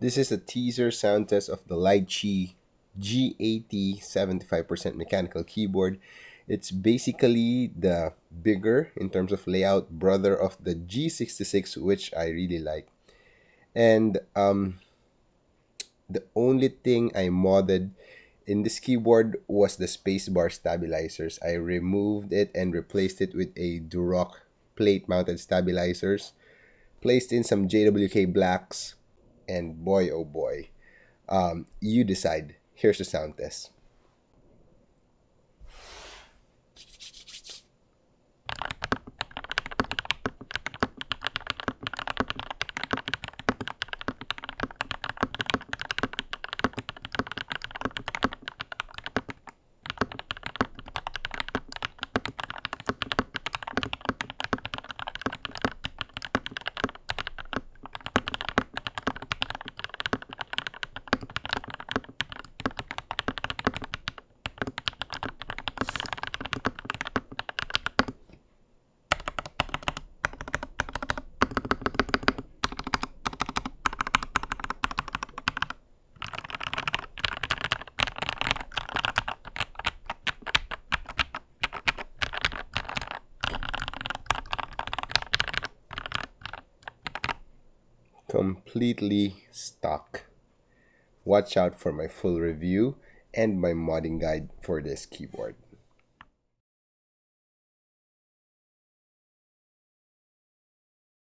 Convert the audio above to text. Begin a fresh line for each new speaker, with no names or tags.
This is a teaser sound test of the Lychee G80 75% mechanical keyboard. It's basically the bigger, in terms of layout, brother of the G66, which I really like. And the only thing I modded in this keyboard was the spacebar stabilizers. I removed it and replaced it with a Duroc plate mounted stabilizers, placed in some JWK blacks, and boy oh boy, you decide. Here's the sound test. Completely stuck. Watch out for my full review and my modding guide for this keyboard.